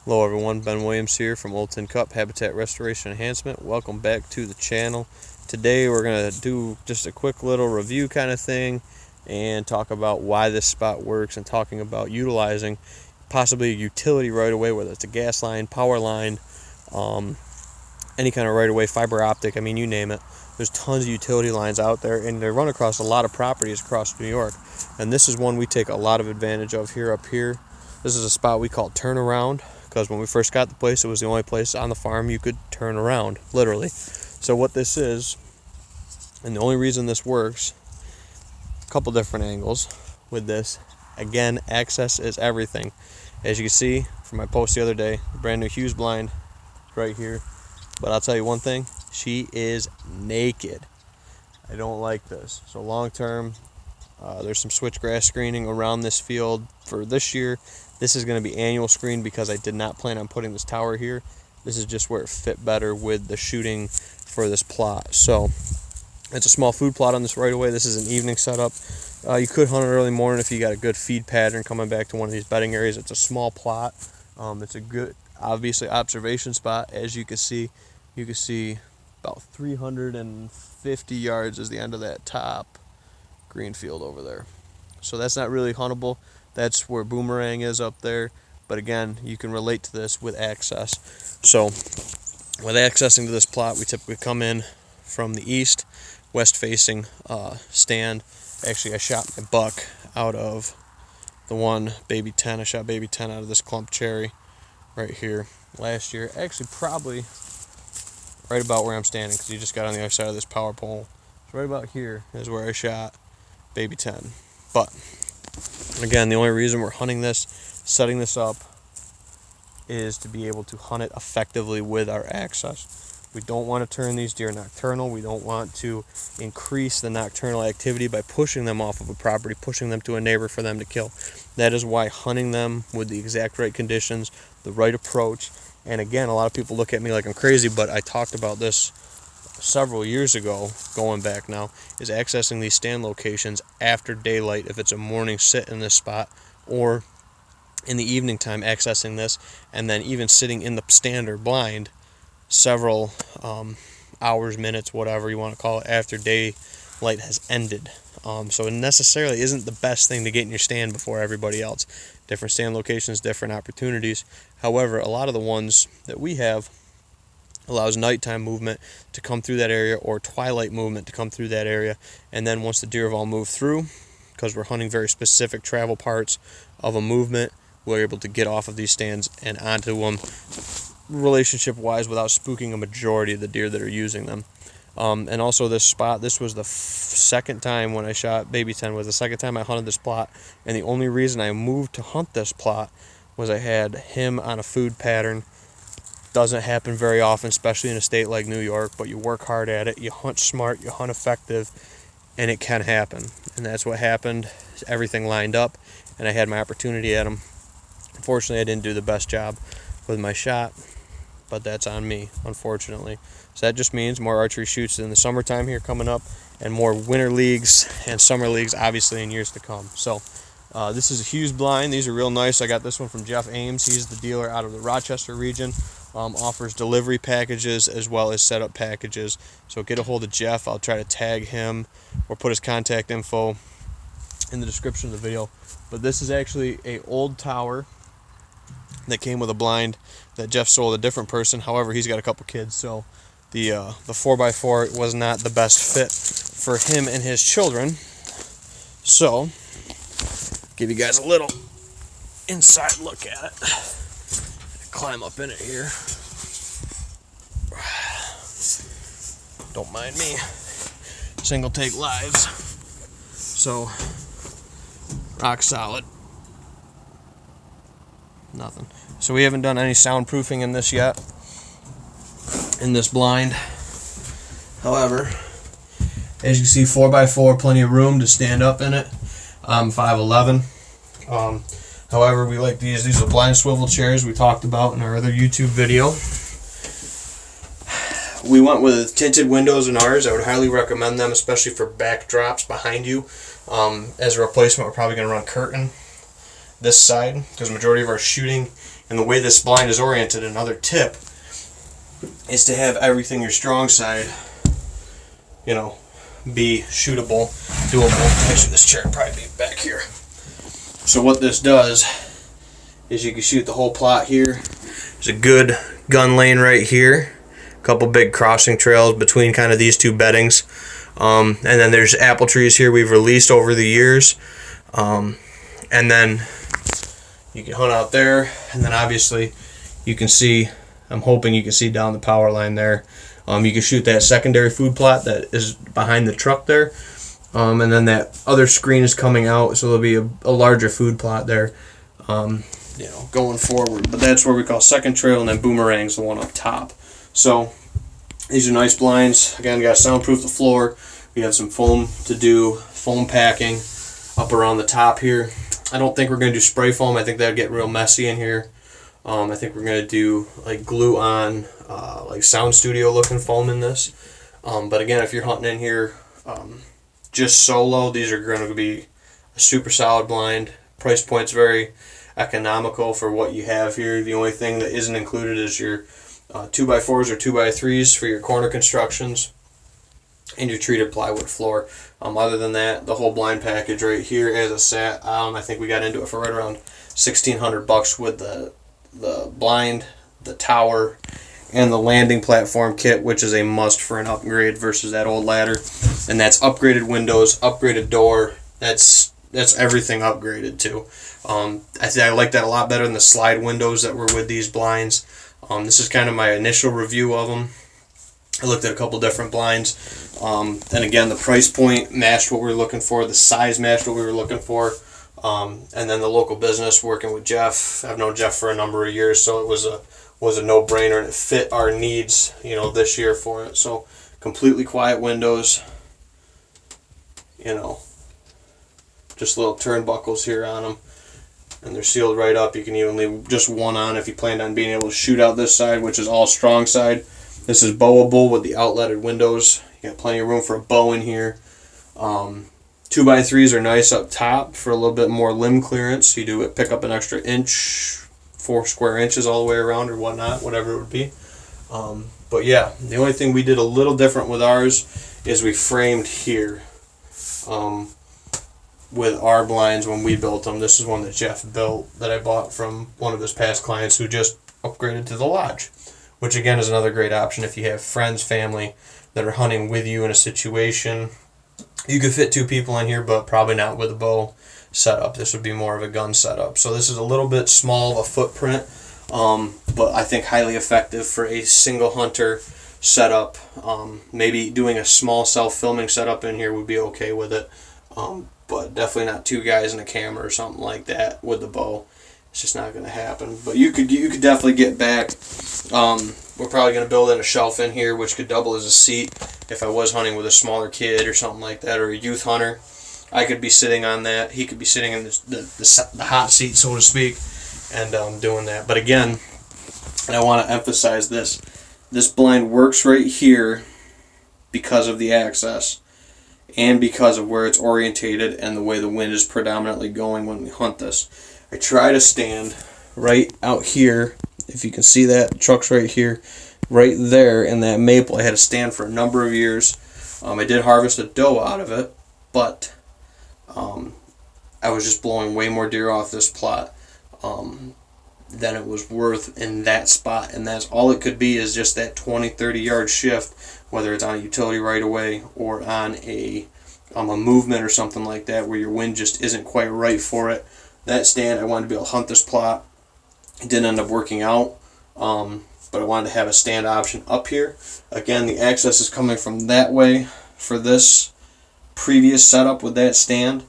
Hello everyone, Ben Williams here from Old Tin Cup Habitat Restoration Enhancement. Welcome back to the channel. Today we're going to do just a quick little review kind of thing and talk about why this spot works and talking about utilizing possibly a utility right away, whether it's a gas line, power line, any kind of right away, fiber optic, I mean you name it. There's tons of utility lines out there and they run across a lot of properties across New York. And this is one we take a lot of advantage of here up here. This is a spot we call turnaround, because when we first got the place, it was the only place on the farm you could turn around, literally. So what this is, and the only reason this works, a couple different angles with this. Again, access is everything. As you can see from my post the other day, the brand new Hughes blind right here. But I'll tell you one thing, she is naked. I don't like this. So long term, there's some switchgrass screening around this field for this year. This is going to be annual screen because I did not plan on putting this tower here. This is just where it fit better with the shooting for this plot. So it's a small food plot on this right away. This is an evening setup. You could hunt it early morning if you got a good feed pattern coming back to one of these bedding areas. It's a small plot. It's a good, obviously, observation spot. As you can see about 350 yards is the end of that top green field over there. So that's not really huntable. That's where Boomerang is up there. But again, you can relate to this with access. So with accessing to this plot, we typically come in from the east, west facing stand. Actually, I shot my buck out of the one baby 10. I shot baby 10 out of this clump cherry right here last year. Actually, probably right about where I'm standing, because you just got on the other side of this power pole. So right about here is where I shot baby 10. But again, the only reason we're hunting this, setting this up, is to be able to hunt it effectively with our access. We don't want to turn these deer nocturnal. We don't want to increase the nocturnal activity by pushing them off of a property, pushing them to a neighbor for them to kill. That is why hunting them with the exact right conditions, the right approach, and again, a lot of people look at me like I'm crazy, but I talked about this several years ago, going back now, is accessing these stand locations after daylight if it's a morning sit in this spot, or in the evening time accessing this, and then even sitting in the stand or blind several hours, minutes, whatever you want to call it, after daylight has ended. So it necessarily isn't the best thing to get in your stand before everybody else. Different stand locations, different opportunities. However, a lot of the ones that we have allows nighttime movement to come through that area, or twilight movement to come through that area. And then once the deer have all moved through, because we're hunting very specific travel parts of a movement, we're able to get off of these stands and onto them relationship wise without spooking a majority of the deer that are using them. And also this spot, this was the second time when I shot baby 10, was the second time I hunted this plot, and the only reason I moved to hunt this plot was I had him on a food pattern. Doesn't happen very often, especially in a state like New York, but you work hard at it, you hunt smart, you hunt effective, and it can happen. And that's what happened. Everything lined up, and I had my opportunity at him. Unfortunately, I didn't do the best job with my shot, but that's on me, unfortunately. So that just means more archery shoots in the summertime here coming up, and more winter leagues and summer leagues, obviously, in years to come. So this is a Hughes blind. These are real nice. I got this one from Jeff Ames. He's the dealer out of the Rochester region. Offers delivery packages as well as setup packages. So get a hold of Jeff. I'll try to tag him or put his contact info in the description of the video. But this is actually a old tower that came with a blind that Jeff sold a different person. However, he's got a couple kids, so the 4x4 was not the best fit for him and his children. So give you guys a little inside look at it. Climb up in it here. Don't mind me. Single take lives. So rock solid. Nothing. So we haven't done any soundproofing in this yet, in this blind. However, as you can see, 4x4, plenty of room to stand up in it. I'm 5'11". However, we like these. These are blind swivel chairs we talked about in our other YouTube video. We went with tinted windows in ours. I would highly recommend them, especially for backdrops behind you. As a replacement, we're probably going to run curtain this side, because the majority of our shooting And the way this blind is oriented, another tip, is to have everything your strong side, you know, be shootable, doable. Actually, this chair would probably be back here. So what this does is you can shoot the whole plot here. There's a good gun lane right here. A couple big crossing trails between kind of these two beddings. And then there's apple trees here we've released over the years. And then you can hunt out there. And then obviously you can see, I'm hoping you can see down the power line there. You can shoot that secondary food plot that is behind the truck there. And then that other screen is coming out, so there'll be a larger food plot there, you know, going forward. But that's where we call second trail, and then Boomerang's the one up top. So these are nice blinds. Again, got to soundproof the floor. We have some foam to do, foam packing up around the top here. I don't think we're going to do spray foam. I think that would get real messy in here. I think we're going to do like glue on, like sound studio looking foam in this. But again, if you're hunting in here just solo, these are going to be a super solid blind. Price point's very economical for what you have here. The only thing that isn't included is your 2x4s or 2x3s for your corner constructions and your treated plywood floor. Other than that, the whole blind package right here as a set, I think we got into it for right around $1,600 with the blind, the tower, and the landing platform kit, which is a must for an upgrade versus that old ladder. And that's upgraded windows, upgraded door. That's everything upgraded too. I like that a lot better than the slide windows that were with these blinds. This is kind of my initial review of them. I looked at a couple different blinds. And again, the price point matched what we were looking for. The size matched what we were looking for. And then the local business, working with Jeff. I've known Jeff for a number of years, so it was a no-brainer, and it fit our needs, you know, this year for it. So completely quiet windows, you know, just little turnbuckles here on them, and they're sealed right up. You can even leave just one on if you planned on being able to shoot out this side, which is all strong side. This is bowable with the outletted windows. You got plenty of room for a bow in here. 2x3s are nice up top for a little bit more limb clearance. You do pick up an extra inch, 4 square inches all the way around or whatnot, whatever it would be. But yeah, the only thing we did a little different with ours is we framed here with our blinds when we built them. This is one that Jeff built that I bought from one of his past clients who just upgraded to the lodge, which again is another great option if you have friends, family that are hunting with you in a situation. You could fit 2 people in here, but probably not with a bow setup. This would be more of a gun setup. So this is a little bit small of a footprint, but I think highly effective for a single hunter setup. Maybe doing a small self-filming setup in here would be okay with it, but definitely not 2 guys and a camera or something like that with the bow. It's just not going to happen. But you could definitely get back. We're probably going to build in a shelf in here, which could double as a seat if I was hunting with a smaller kid or something like that, or a youth hunter. I could be sitting on that. He could be sitting in the hot seat, so to speak, and doing that. But again, and I want to emphasize this. This blind works right here because of the access and because of where it's orientated and the way the wind is predominantly going when we hunt this. I try to stand right out here. If you can see that, the truck's right here, right there in that maple. I had to stand for a number of years. I did harvest a doe out of it, but I was just blowing way more deer off this plot than it was worth in that spot. And that's all it could be, is just that 20-30 yard shift, whether it's on a utility right away or on a movement or something like that where your wind just isn't quite right for it. That stand, I wanted to be able to hunt this plot. It didn't end up working out, but I wanted to have a stand option up here. Again, the access is coming from that way for this previous setup with that stand.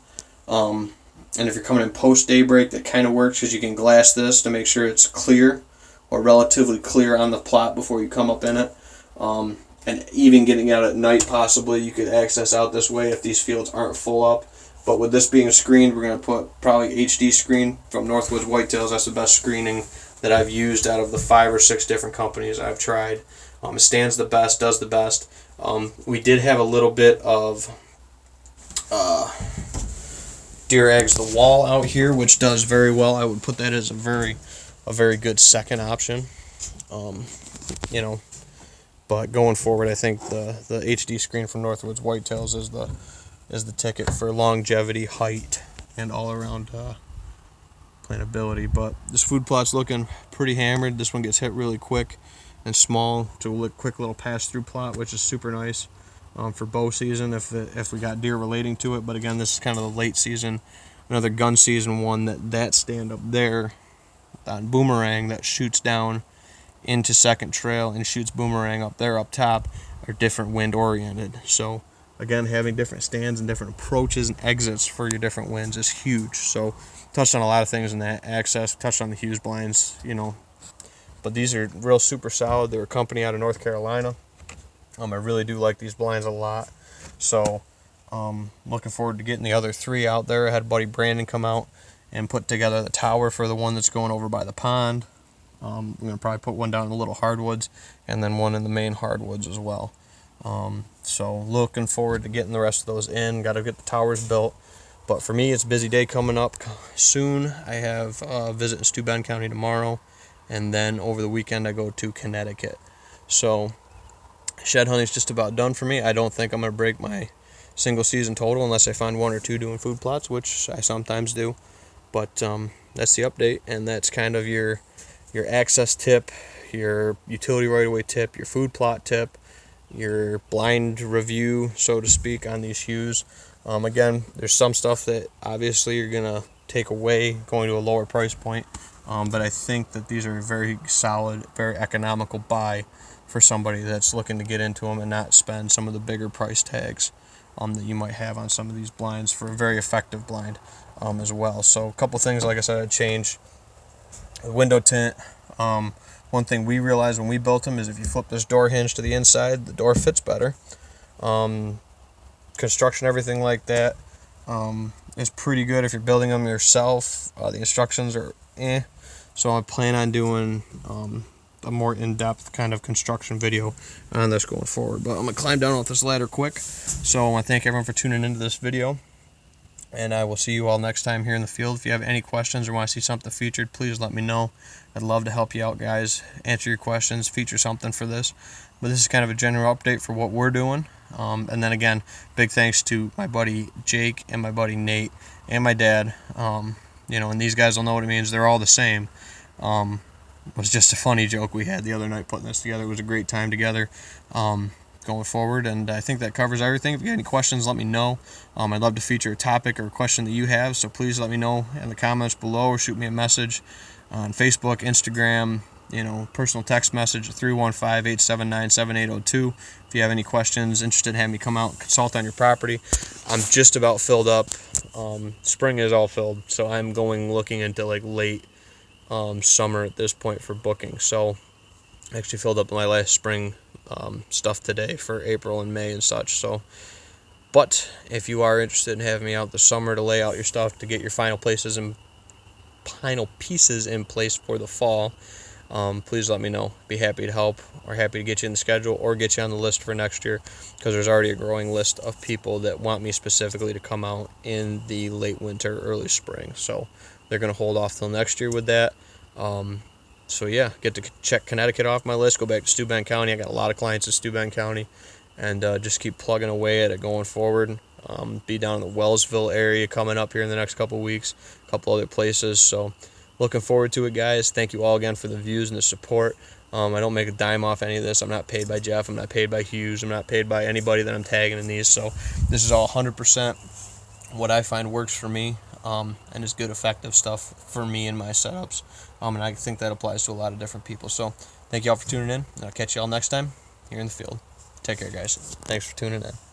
And if you're coming in post daybreak, that kind of works because you can glass this to make sure it's clear or relatively clear on the plot before you come up in it. And even getting out at night, possibly, you could access out this way if these fields aren't full up. But with this being screened, we're going to put probably HD screen from Northwoods Whitetails. That's the best screening that I've used out of the 5 or 6 different companies I've tried. It stands the best, does the best. We did have a little bit of deer eggs the wall out here, which does very well. I would put that as a very a very good second option. You know, but going forward, I think the HD screen from Northwoods Whitetails is the ticket for longevity, height, and all around plantability. But this food plot's looking pretty hammered. This one gets hit really quick and small to a quick little pass-through plot, which is super nice for bow season if we got deer relating to it. But again, this is kind of the late season, another gun season one. That stand up there on Boomerang that shoots down into second trail and shoots Boomerang up there up top are different wind oriented. So again, having different stands and different approaches and exits for your different winds is huge. So touched on a lot of things in that access, touched on the Hughes Blinds, but these are real super solid. They're a company out of North Carolina. I really do like these blinds a lot. So looking forward to getting the other 3 out there. I had buddy Brandon come out and put together the tower for the one that's going over by the pond. I'm going to probably put one down in the little hardwoods and then one in the main hardwoods as well. So looking forward to getting the rest of those in. Got to get the towers built. But for me, it's a busy day coming up soon. I have a visit in Steuben County tomorrow. And then over the weekend, I go to Connecticut. So shed hunting is just about done for me. I don't think I'm going to break my single season total unless I find 1 or 2 doing food plots, which I sometimes do. But that's the update, and that's kind of your access tip, your utility right-of-way tip, your food plot tip, your blind review, so to speak, on these Hughes. Again, there's some stuff that obviously you're going to take away going to a lower price point, but I think that these are a very solid, very economical buy for somebody that's looking to get into them and not spend some of the bigger price tags that you might have on some of these blinds for a very effective blind as well. So a couple things, like I said, I'd change. The window tint. One thing we realized when we built them is if you flip this door hinge to the inside, the door fits better. Construction, everything like that is pretty good if you're building them yourself. The instructions are so I plan on doing a more in-depth kind of construction video on this going forward. But I'm going to climb down off this ladder quick. So I want to thank everyone for tuning into this video. And I will see you all next time here in the field. If you have any questions or want to see something featured, please let me know. I'd love to help you out, guys. Answer your questions, feature something for this. But this is kind of a general update for what we're doing. And then again, big thanks to my buddy Jake and my buddy Nate and my dad. And these guys will know what it means. They're all the same. It was just a funny joke we had the other night putting this together. It was a great time together. Going forward, and I think that covers everything. If you have any questions, let me know. I'd love to feature a topic or a question that you have, so please let me know in the comments below or shoot me a message on Facebook, Instagram, personal text message at 315-879-7802. If you have any questions, interested in having me come out and consult on your property. I'm just about filled up. Spring is all filled, so I'm looking into like late summer at this point for booking. So I actually filled up my last spring stuff today for April and May and such. But if you are interested in having me out this summer to lay out your stuff, to get your final pieces in place for the fall, please let me know. Be happy to help, or happy to get you in the schedule or get you on the list for next year, because there's already a growing list of people that want me specifically to come out in the late winter, early spring. So they're going to hold off till next year with that. So yeah, get to check Connecticut off my list, go back to Steuben County. I got a lot of clients in Steuben County, and just keep plugging away at it going forward. Be down in the Wellsville area coming up here in the next couple weeks, a couple other places. So looking forward to it, guys. Thank you all again for the views and the support. I don't make a dime off any of this. I'm not paid by Jeff. I'm not paid by Hughes. I'm not paid by anybody that I'm tagging in these. So this is all 100% what I find works for me. And is good, effective stuff for me and my setups. And I think that applies to a lot of different people. So thank you all for tuning in, and I'll catch you all next time here in the field. Take care, guys. Thanks for tuning in.